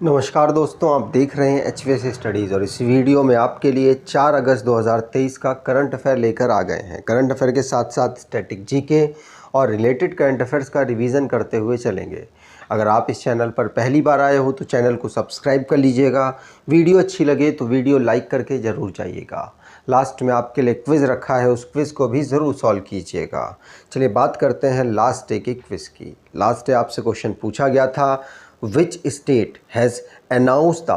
नमस्कार दोस्तों, आप देख रहे हैं HVS स्टडीज़ और इस वीडियो में आपके लिए 4 अगस्त 2023 का करंट अफेयर लेकर आ गए हैं। करंट अफेयर के साथ साथ स्टैटिक जीके और रिलेटेड करंट अफेयर्स का रिवीजन करते हुए चलेंगे। अगर आप इस चैनल पर पहली बार आए हो तो चैनल को सब्सक्राइब कर लीजिएगा। वीडियो अच्छी लगे तो वीडियो लाइक करके ज़रूर जाइएगा। लास्ट में आपके लिए क्विज़ रखा है, उस क्विज़ को भी ज़रूर सॉल्व कीजिएगा। चलिए बात करते हैं लास्ट डे के क्विज़ की। लास्ट डे आपसे क्वेश्चन पूछा गया था, Which state has announced the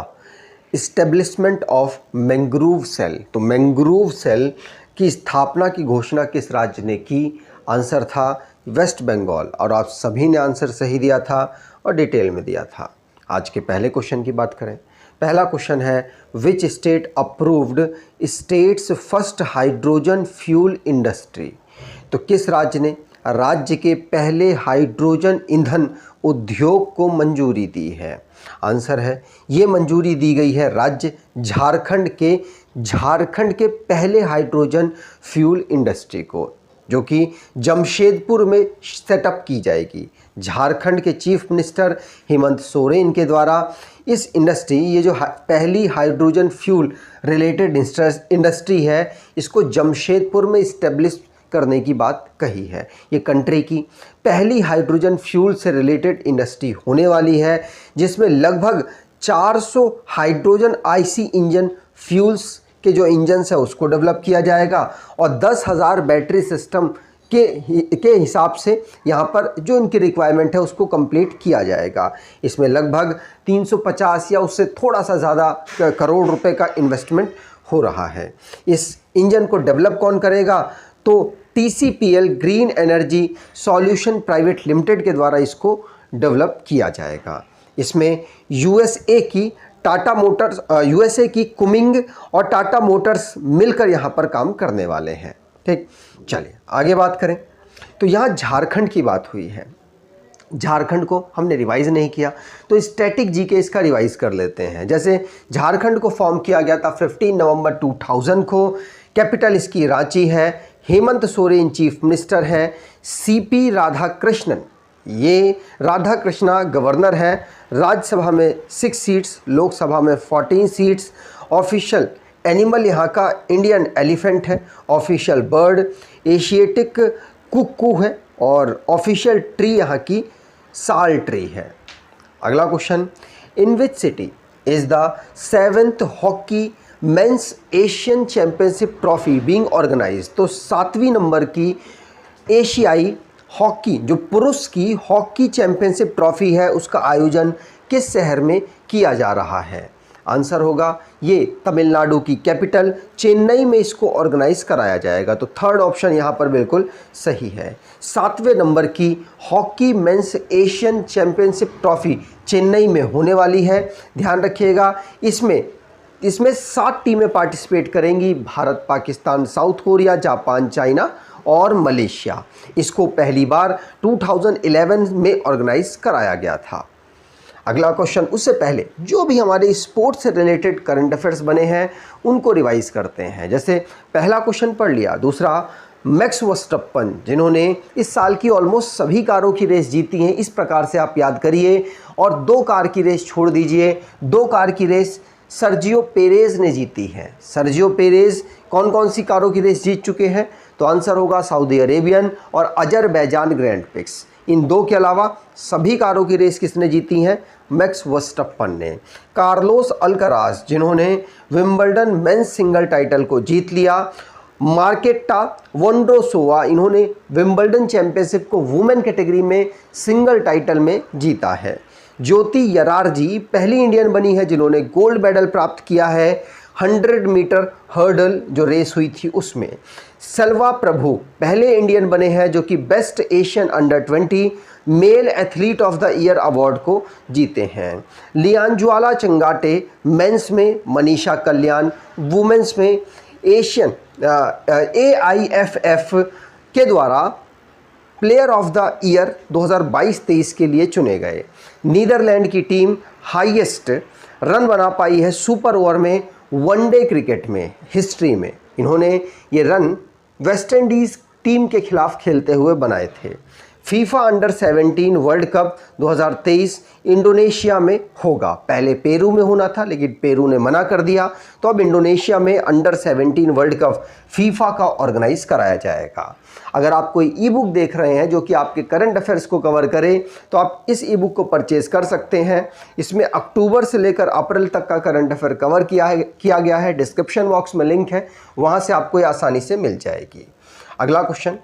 establishment of mangrove cell? तो मैंग्रोव सेल की स्थापना की घोषणा किस राज्य ने की? आंसर था वेस्ट बंगाल और आप सभी ने आंसर सही दिया था और डिटेल में दिया था। आज के पहले क्वेश्चन की बात करें। पहला क्वेश्चन है, which state approved states first hydrogen fuel industry? तो किस राज्य ने राज्य के पहले हाइड्रोजन ईंधन उद्योग को मंजूरी दी है? आंसर है ये मंजूरी दी गई है राज्य झारखंड के पहले हाइड्रोजन फ्यूल इंडस्ट्री को, जो कि जमशेदपुर में सेटअप की जाएगी। झारखंड के चीफ मिनिस्टर हेमंत सोरेन के द्वारा इस इंडस्ट्री, ये जो पहली हाइड्रोजन फ्यूल रिलेटेड इंडस्ट्री है, इसको जमशेदपुर में इस्टेब्लिश करने की बात कही है। ये कंट्री की पहली हाइड्रोजन फ्यूल से रिलेटेड इंडस्ट्री होने वाली है, जिसमें लगभग 400 हाइड्रोजन आईसी इंजन फ्यूल्स के जो इंजन्स है उसको डेवलप किया जाएगा और 10,000 बैटरी सिस्टम के हिसाब से यहाँ पर जो इनकी रिक्वायरमेंट है उसको कंप्लीट किया जाएगा। इसमें लगभग 350 या उससे थोड़ा सा ज़्यादा करोड़ रुपए का इन्वेस्टमेंट हो रहा है। इस इंजन को डेवलप कौन करेगा? तो TCPL green energy solution private limited के द्वारा इसको डेवलप किया जाएगा। इसमें यूएसए की कुमिंग और टाटा मोटर्स मिलकर यहाँ पर काम करने वाले हैं। ठीक, चलिए आगे बात करें। तो यहाँ झारखंड की बात हुई है। झारखंड को हमने रिवाइज नहीं किया, तो स्टैटिक जीके इसका रिवाइज कर लेते हैं। जैसे झारखंड को फॉर्म किया गया था 15 नवंबर 2000 को। कैपिटल इसकी रांची है। हेमंत सोरेन चीफ मिनिस्टर है। CP राधाकृष्णन, ये राधाकृष्णा गवर्नर है। राज्यसभा में 6 सीट्स, लोकसभा में 14 सीट्स। ऑफिशियल एनिमल यहाँ का इंडियन एलिफेंट है। ऑफिशियल बर्ड एशियाटिक कुक्कू है और ऑफिशियल ट्री यहाँ की साल ट्री है। अगला question, in which city is the 7th hockey men's Asian championship trophy being organized? तो 7वीं नंबर की एशियाई हॉकी, जो पुरुष की हॉकी चैंपियनशिप ट्रॉफी है, उसका आयोजन किस शहर में किया जा रहा है? आंसर होगा ये तमिलनाडु की कैपिटल चेन्नई में इसको ऑर्गेनाइज कराया जाएगा। तो थर्ड ऑप्शन यहाँ पर बिल्कुल सही है। 7वें नंबर की hockey men's Asian championship trophy Chennai में होने वाली है। ध्यान रखिएगा, इसमें 7 टीमें पार्टिसिपेट करेंगी। Bharat, Pakistan, south Korea, Japan, China और मलेशिया। इसको पहली बार 2011 में ऑर्गेनाइज कराया गया था। अगला क्वेश्चन, उससे पहले जो भी हमारे स्पोर्ट्स से रिलेटेड करंट अफेयर्स बने हैं उनको रिवाइज करते हैं। जैसे पहला क्वेश्चन पढ़ लिया। दूसरा, मैक्स वर्स्टप्पन, जिन्होंने इस साल की ऑलमोस्ट सभी कारों की रेस जीती हैं, इस प्रकार से आप याद करिए। और 2 कार की रेस छोड़ दीजिए। 2 कार की रेस सर्जियो पेरेज ने जीती है। सर्जियो पेरेज कौन कौन सी कारों की रेस जीत चुके हैं? तो आंसर होगा सऊदी अरेबियन और अजरबैजान ग्रैंड प्रिक्स। इन 2 के अलावा सभी कारों की रेस किसने जीती हैं? मैक्स वर्स्टप्पन ने। कार्लोस अल्कराज, जिन्होंने विंबलडन मेंस सिंगल टाइटल को जीत लिया। मार्केटा वोंड्रोसोवा, इन्होंने विंबलडन चैंपियनशिप को वुमेन कैटेगरी में सिंगल टाइटल में जीता है। ज्योति यरारजी पहली इंडियन बनी है जिन्होंने गोल्ड मेडल प्राप्त किया है 100 मीटर हर्डल जो रेस हुई थी उसमें। सेल्वा प्रभु पहले इंडियन बने हैं जो कि best Asian under 20 male athlete of the year award को जीते हैं। लियांजुआला चंगाटे मेंस में, मनीषा कल्याण वुमेन्स में एशियन AIFF के द्वारा प्लेयर ऑफ द ईयर 2022-23 के लिए चुने गए। नीदरलैंड की टीम हाईएस्ट रन बना पाई है सुपर ओवर में वनडे क्रिकेट में हिस्ट्री में। इन्होंने ये रन वेस्ट इंडीज़ टीम के खिलाफ खेलते हुए बनाए थे। FIFA under 17 world cup 2023 Indonesia में होगा। पहले पेरू में होना था लेकिन पेरू ने मना कर दिया, तो अब इंडोनेशिया में अंडर 17 वर्ल्ड कप फीफा का ऑर्गेनाइज कराया जाएगा। अगर आप कोई ई बुक देख रहे हैं जो कि आपके करंट अफेयर्स को कवर करे तो आप इस ई बुक को परचेज कर सकते हैं। इसमें अक्टूबर से लेकर अप्रैल तक का करंट अफेयर कवर किया गया है। डिस्क्रिप्शन बॉक्स में लिंक है, वहाँ से आपको ये आसानी से मिल जाएगी। अगला question,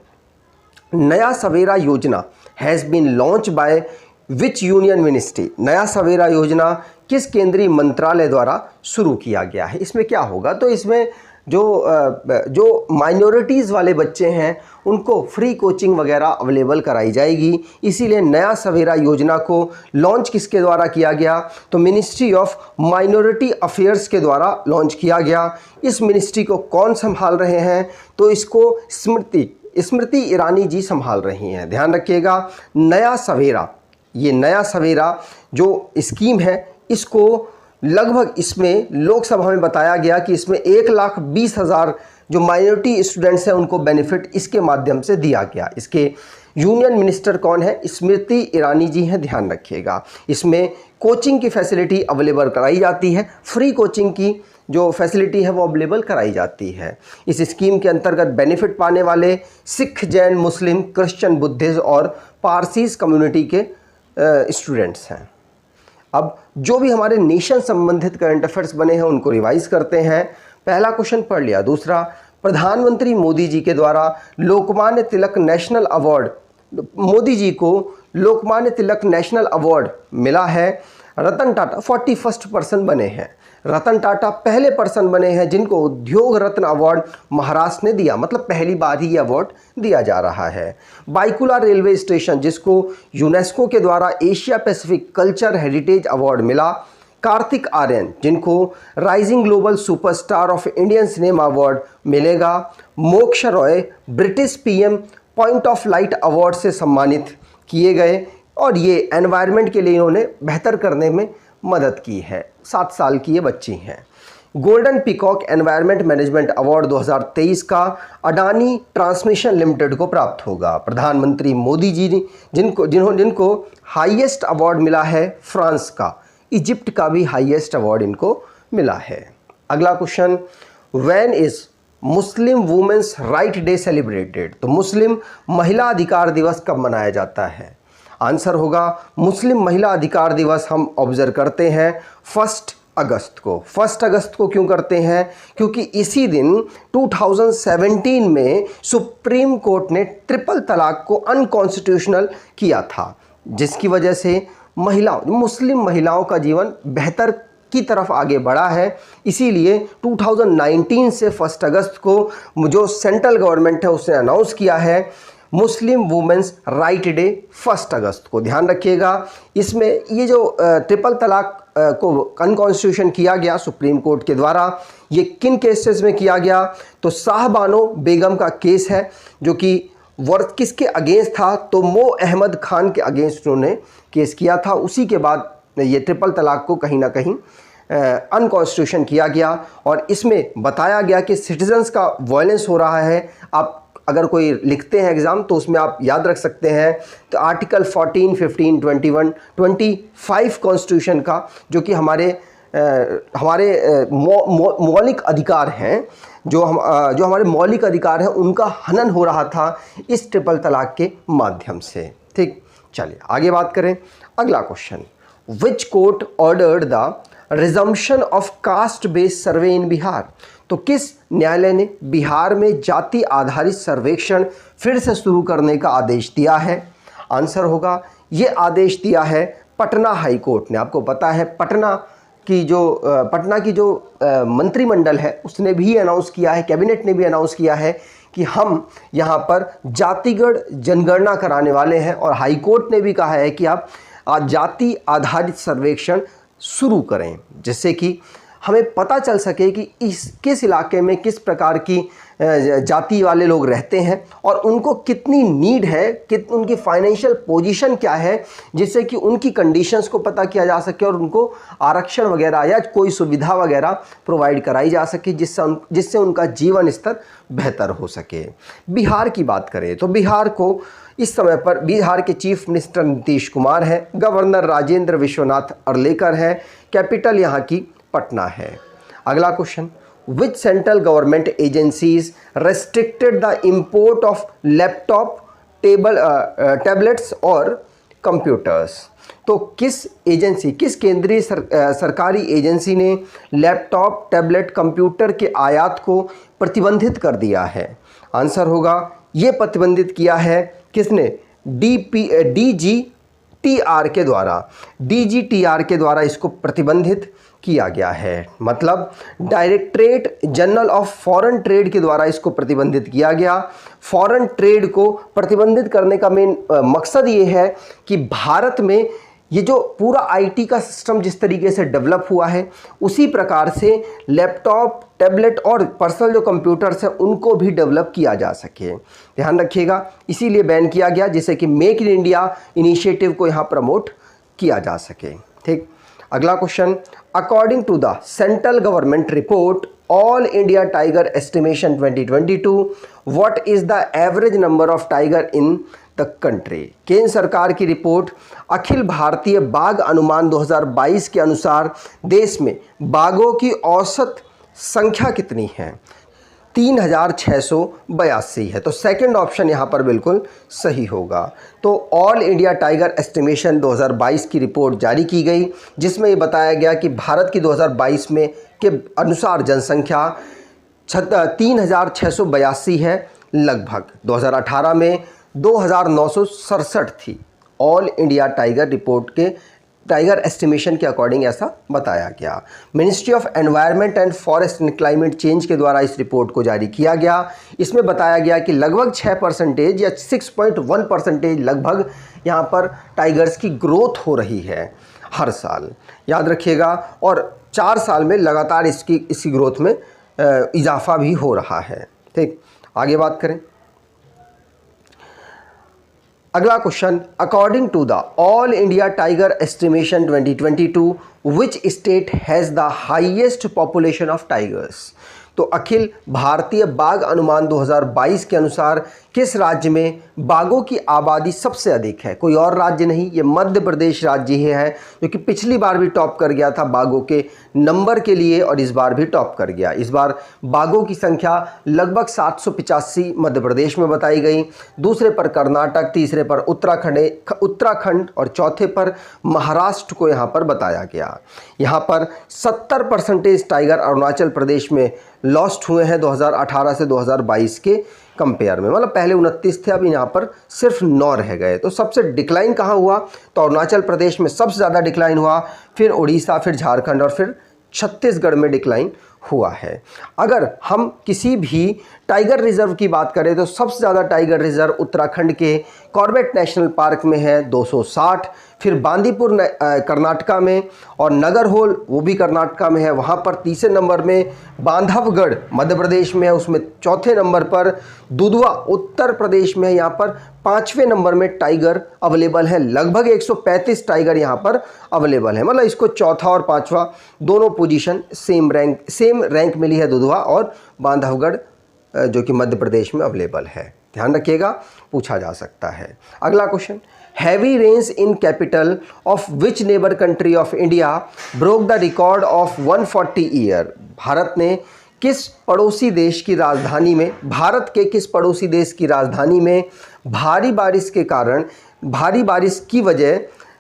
Naya Savera Yojana has been launch by which union ministry. Naya Savera योजना किस केंद्रीय मंत्रालय द्वारा शुरू किया गया है। इसमें क्या होगा, तो इसमें जो माइनॉरिटीज़ वाले बच्चे हैं उनको फ्री कोचिंग वगैरह अवेलेबल कराई जाएगी। इसीलिए नया सवेरा योजना को लॉन्च किसके द्वारा किया गया, तो मिनिस्ट्री ऑफ माइनॉरिटी अफेयर्स के द्वारा लॉन्च किया गया। इस मिनिस्ट्री को कौन संभाल रहे हैं, तो इसको स्मृति ईरानी जी संभाल रही हैं। ध्यान रखिएगा, नया सवेरा, ये नया सवेरा जो स्कीम है इसको लगभग इसमें लोकसभा में बताया गया कि इसमें 1,20,000 जो माइनॉरिटी स्टूडेंट्स हैं उनको बेनिफिट इसके माध्यम से दिया गया। इसके यूनियन मिनिस्टर कौन है, स्मृति ईरानी जी हैं। ध्यान रखिएगा, इसमें कोचिंग की फैसिलिटी अवेलेबल कराई जाती है, फ्री कोचिंग की जो फैसिलिटी है वो अवेलेबल कराई जाती है। इस स्कीम के अंतर्गत बेनिफिट पाने वाले सिख, जैन, मुस्लिम, क्रिश्चियन, बुद्धिस्ट और पारसीज कम्युनिटी के स्टूडेंट्स हैं। अब जो भी हमारे नेशन संबंधित करंट अफेयर्स बने हैं उनको रिवाइज करते हैं। पहला क्वेश्चन पढ़ लिया। दूसरा, प्रधानमंत्री मोदी जी के द्वारा लोकमान्य तिलक नेशनल अवार्ड, मोदी जी को लोकमान्य तिलक नेशनल अवार्ड मिला है। रतन टाटा 41st पर्सन बने हैं। रतन टाटा पहले पर्सन बने हैं जिनको उद्योग रत्न अवार्ड महाराष्ट्र ने दिया, मतलब पहली बार ही ये अवार्ड दिया जा रहा है। बाइकुला रेलवे स्टेशन जिसको यूनेस्को के द्वारा Asia Pacific culture heritage award मिला। कार्तिक आर्यन जिनको rising global superstar of Indian cinema award मिलेगा। मोक्ष Roy British PM point of light award से सम्मानित किए गए और ये एनवायरनमेंट के लिए इन्होंने बेहतर करने में मदद की है। 7 साल की ये बच्ची हैं। Golden peacock environment management award 2023 का अडानी ट्रांसमिशन लिमिटेड को प्राप्त होगा। प्रधानमंत्री मोदी जी जिनको हाईएस्ट अवार्ड मिला है फ्रांस का। इजिप्ट का भी हाईएस्ट अवार्ड इनको मिला है। अगला question, when is Muslim women's right day celebrated. तो मुस्लिम महिला अधिकार दिवस कब मनाया जाता है। आंसर होगा मुस्लिम महिला अधिकार दिवस हम ऑब्जर्व करते हैं 1 अगस्त को। 1 अगस्त को क्यों करते हैं, क्योंकि इसी दिन 2017 में सुप्रीम कोर्ट ने ट्रिपल तलाक को अनकॉन्स्टिट्यूशनल किया था, जिसकी वजह से मुस्लिम महिलाओं का जीवन बेहतर की तरफ आगे बढ़ा है। इसीलिए 2019 से 1 अगस्त को जो सेंट्रल गवर्नमेंट है उसने अनाउंस किया है मुस्लिम वुमेन्स राइट डे 1 अगस्त को। ध्यान रखिएगा, इसमें ये जो ट्रिपल तलाक को अनकॉन्स्टिट्यूशन किया गया सुप्रीम कोर्ट के द्वारा, ये किन केसेस में किया गया, तो शाहबानो बेगम का केस है जो कि वर्थ किसके अगेंस्ट था, तो मो अहमद खान के अगेंस्ट उन्होंने केस किया था। उसी के बाद ये ट्रिपल तलाक को कहीं ना कहीं अनकॉन्स्टिट्यूशन किया गया और इसमें बताया गया कि सिटीजन्स का वायलेंस हो रहा है। आप अगर कोई लिखते हैं एग्ज़ाम तो उसमें आप याद रख सकते हैं तो आर्टिकल 14, 15, 21, 25 कॉन्स्टिट्यूशन का, जो कि हमारे मौलिक अधिकार हैं, जो हमारे मौलिक अधिकार हैं उनका हनन हो रहा था इस ट्रिपल तलाक के माध्यम से। ठीक, चलिए आगे बात करें। अगला question, which court ordered the resumption of caste based survey in Bihar. तो किस न्यायालय ने बिहार में जाति आधारित सर्वेक्षण फिर से शुरू करने का आदेश दिया है। आंसर होगा ये आदेश दिया है पटना हाई कोर्ट ने। आपको पता है पटना की जो मंत्रिमंडल है उसने भी अनाउंस किया है, कैबिनेट ने भी अनाउंस किया है कि हम यहाँ पर जातिगत जनगणना कराने वाले हैं और हाई कोर्ट ने भी कहा है कि आप जाति आधारित सर्वेक्षण शुरू करें, जिससे कि हमें पता चल सके कि किस इलाके में किस प्रकार की जाति वाले लोग रहते हैं और उनको कितनी नीड है, उनकी फाइनेंशियल पोजीशन क्या है, जिससे कि उनकी कंडीशंस को पता किया जा सके और उनको आरक्षण वगैरह या कोई सुविधा वगैरह प्रोवाइड कराई जा सके जिससे उनका जीवन स्तर बेहतर हो सके। बिहार की बात करें तो बिहार को इस समय पर बिहार के चीफ मिनिस्टर नीतीश कुमार हैं, गवर्नर राजेंद्र विश्वनाथ अर्लेकर हैं, कैपिटल यहाँ की पटना है। अगला question, which central government agencies restricted the import of laptop, tablets और कंप्यूटर्स। तो किस एजेंसी, किस केंद्रीय सरकारी एजेंसी ने लैपटॉप, टैबलेट, कंप्यूटर के आयात को प्रतिबंधित कर दिया है? आंसर होगा, ये प्रतिबंधित किया है किसने? DGTR के द्वारा। DGTR के द्वारा इसको प्रतिबंधित किया गया है, मतलब directorate general of foreign trade के द्वारा इसको प्रतिबंधित किया गया। फॉरेन ट्रेड को प्रतिबंधित करने का मेन मकसद ये है कि भारत में ये जो पूरा आईटी का सिस्टम जिस तरीके से डेवलप हुआ है, उसी प्रकार से लैपटॉप, टैबलेट और पर्सनल जो कंप्यूटर्स हैं उनको भी डेवलप किया जा सके। ध्यान रखिएगा, इसीलिए बैन किया गया, जिससे कि मेक इन इंडिया इनिशिएटिव को यहाँ प्रमोट किया जा सके। ठीक, अगला question, according to the central government report all India tiger estimation 2022, what is the average number of tiger in the country? केंद्र सरकार की रिपोर्ट अखिल भारतीय बाघ अनुमान 2022 के अनुसार देश में बाघों की औसत संख्या कितनी है? 3682 है। तो सेकंड ऑप्शन यहाँ पर बिल्कुल सही होगा। तो ऑल इंडिया टाइगर एस्टिमेशन 2022 की रिपोर्ट जारी की गई, जिसमें ये बताया गया कि भारत की 2022 में के अनुसार जनसंख्या 3682 है लगभग। 2018 में 2967 थी। ऑल इंडिया टाइगर रिपोर्ट के टाइगर एस्टिमेशन के अकॉर्डिंग ऐसा बताया गया। Ministry of environment and forest and climate change के द्वारा इस रिपोर्ट को जारी किया गया। इसमें बताया गया कि लगभग 6% या 6.1% लगभग यहाँ पर टाइगर्स की ग्रोथ हो रही है हर साल, याद रखिएगा। और 4 साल में लगातार इसकी ग्रोथ में इजाफा भी हो रहा है। ठीक, आगे बात करें। अगला question, according to the all India tiger estimation 2022 which state has the highest population of tigers? तो अखिल भारतीय बाघ अनुमान 2022 के अनुसार किस राज्य में बाघों की आबादी सबसे अधिक है? कोई और राज्य नहीं, ये मध्य प्रदेश राज्य ही है, जो कि पिछली बार भी टॉप कर गया था बाघों के नंबर के लिए और इस बार भी टॉप कर गया। इस बार बाघों की संख्या लगभग 785 मध्य प्रदेश में बताई गई। दूसरे पर कर्नाटक, तीसरे पर उत्तराखंड और चौथे पर महाराष्ट्र को यहाँ पर बताया गया। यहाँ पर 70% टाइगर अरुणाचल प्रदेश में लॉस्ट हुए हैं 2018 से 2022 के कंपेयर में, मतलब पहले 29 थे, अब यहाँ पर सिर्फ 9 रह गए। तो सबसे डिक्लाइन कहाँ हुआ? तो अरुणाचल प्रदेश में सबसे ज़्यादा डिक्लाइन हुआ, फिर उड़ीसा, फिर झारखंड और फिर छत्तीसगढ़ में डिक्लाइन हुआ है। अगर हम किसी भी टाइगर रिजर्व की बात करें तो सबसे ज़्यादा टाइगर रिजर्व उत्तराखंड के कॉर्बेट नेशनल पार्क में है 260, फिर बांदीपुर कर्नाटका में और नगरहोल वो भी कर्नाटका में है, वहाँ पर तीसरे नंबर में। बांधवगढ़ मध्य प्रदेश में है, उसमें चौथे नंबर पर। दुधवा उत्तर प्रदेश में है, यहाँ पर 5वें नंबर में टाइगर अवेलेबल है। लगभग 135 टाइगर यहाँ पर अवेलेबल है, मतलब इसको चौथा और 5वां दोनों पोजीशन सेम रैंक मिली है दुधवा और बांधवगढ़, जो कि मध्य प्रदेश में अवेलेबल है। ध्यान रखिएगा, पूछा जा सकता है। अगला question, heavy rains in capital of which neighbour country of India broke the record of 140 year? Bharat ने किस पड़ोसी देश की राजधानी में, भारत के किस पड़ोसी देश की राजधानी में भारी बारिश के कारण, भारी बारिश की वजह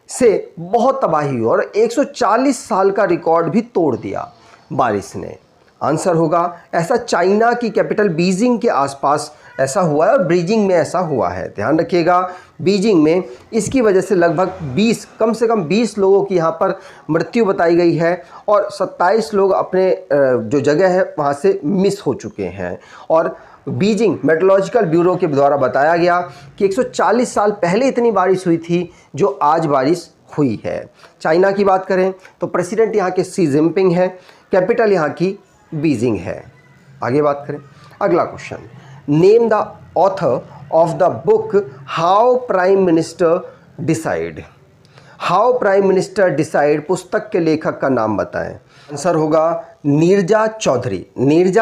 से बहुत तबाही हुई और 140 साल का रिकॉर्ड भी तोड़ दिया बारिश ने? आंसर होगा, ऐसा चाइना की कैपिटल बीजिंग के आसपास ऐसा हुआ है और बीजिंग में ऐसा हुआ है। ध्यान रखिएगा, बीजिंग में इसकी वजह से लगभग 20, कम से कम 20 लोगों की यहाँ पर मृत्यु बताई गई है और 27 लोग अपने जो जगह है वहाँ से मिस हो चुके हैं। और बीजिंग मेट्रोलॉजिकल ब्यूरो के द्वारा बताया गया कि 140 साल पहले इतनी बारिश हुई थी जो आज बारिश हुई है। चाइना की बात करें तो प्रेसिडेंट यहाँ के शी जिनपिंग है, कैपिटल यहाँ की बीजिंग है। आगे बात करें। अगला question, name the author of the book how prime minister decide? How prime minister decide पुस्तक के लेखक का नाम बताएं। आंसर होगा नीरजा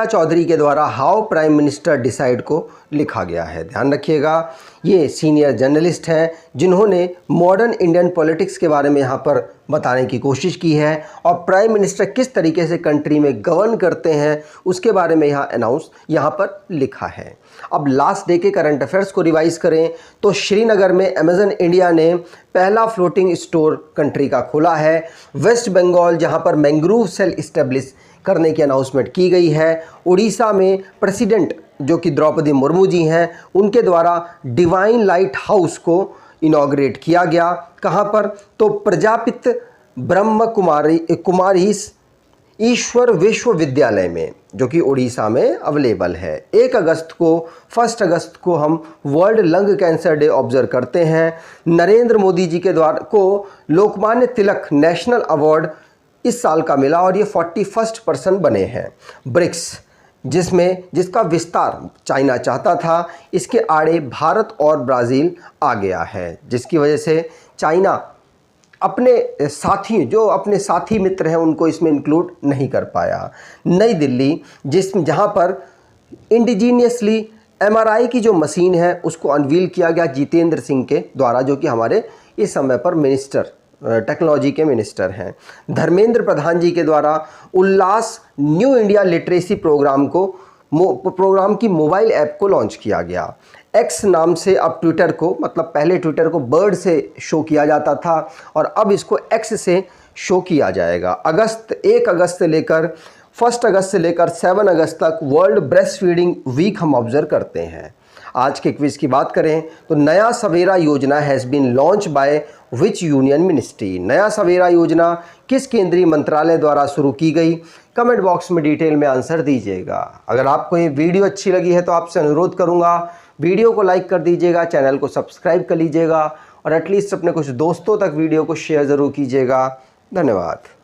चौधरी के द्वारा हाउ प्राइम मिनिस्टर डिसाइड को लिखा गया है। ध्यान रखिएगा, ये सीनियर जर्नलिस्ट हैं जिन्होंने मॉडर्न इंडियन पॉलिटिक्स के बारे में यहाँ पर बताने की कोशिश की है और प्राइम मिनिस्टर किस तरीके से कंट्री में गवर्न करते हैं उसके बारे में यहाँ पर लिखा है। अब लास्ट डे के करंट अफेयर्स को रिवाइज करें तो श्रीनगर में अमेजन इंडिया ने पहला फ्लोटिंग स्टोर कंट्री का खोला है। वेस्ट बंगाल जहाँ पर मैंग्रोव सेल इस्टेब्लिश करने की अनाउंसमेंट की गई है। उड़ीसा में प्रेसिडेंट जो कि द्रौपदी मुर्मू जी हैं उनके द्वारा डिवाइन लाइट हाउस को इनॉग्रेट किया गया। कहाँ पर? तो प्रजापित ब्रह्म कुमारीस ईश्वर विश्वविद्यालय में, जो कि उड़ीसा में अवेलेबल है। 1 अगस्त को हम world lung cancer day observe करते हैं। नरेंद्र मोदी जी के द्वारा को लोकमान्य तिलक नेशनल अवार्ड इस साल का मिला और ये 41st पर्सन बने हैं। ब्रिक्स जिसका विस्तार चाइना चाहता था, इसके आड़े भारत और ब्राज़ील आ गया है, जिसकी वजह से चाइना अपने साथी मित्र हैं उनको इसमें इंक्लूड नहीं कर पाया। नई दिल्ली जहाँ पर इंडिजीनियसली MRI की जो मशीन है उसको अनवील किया गया जितेंद्र सिंह के द्वारा, जो कि हमारे इस समय पर टेक्नोलॉजी के मिनिस्टर हैं। धर्मेंद्र प्रधान जी के द्वारा उल्लास न्यू इंडिया लिटरेसी प्रोग्राम की मोबाइल ऐप को लॉन्च किया गया। एक्स नाम से अब ट्विटर को, मतलब पहले ट्विटर को बर्ड से शो किया जाता था और अब इसको एक्स से शो किया जाएगा। 1 अगस्त से लेकर 7 अगस्त तक वर्ल्ड ब्रेस्ट फीडिंग वीक हम ऑब्जर्व करते हैं। आज के क्विज की बात करें तो Naya Savera Yojana has been launch by which union ministry. Naya Savera योजना किस केंद्रीय मंत्रालय द्वारा शुरू की गई? कमेंट बॉक्स में डिटेल में आंसर दीजिएगा। अगर आपको ये वीडियो अच्छी लगी है तो आपसे अनुरोध करूंगा वीडियो को लाइक कर दीजिएगा, चैनल को सब्सक्राइब कर लीजिएगा और एटलीस्ट अपने कुछ दोस्तों तक वीडियो को शेयर ज़रूर कीजिएगा। धन्यवाद।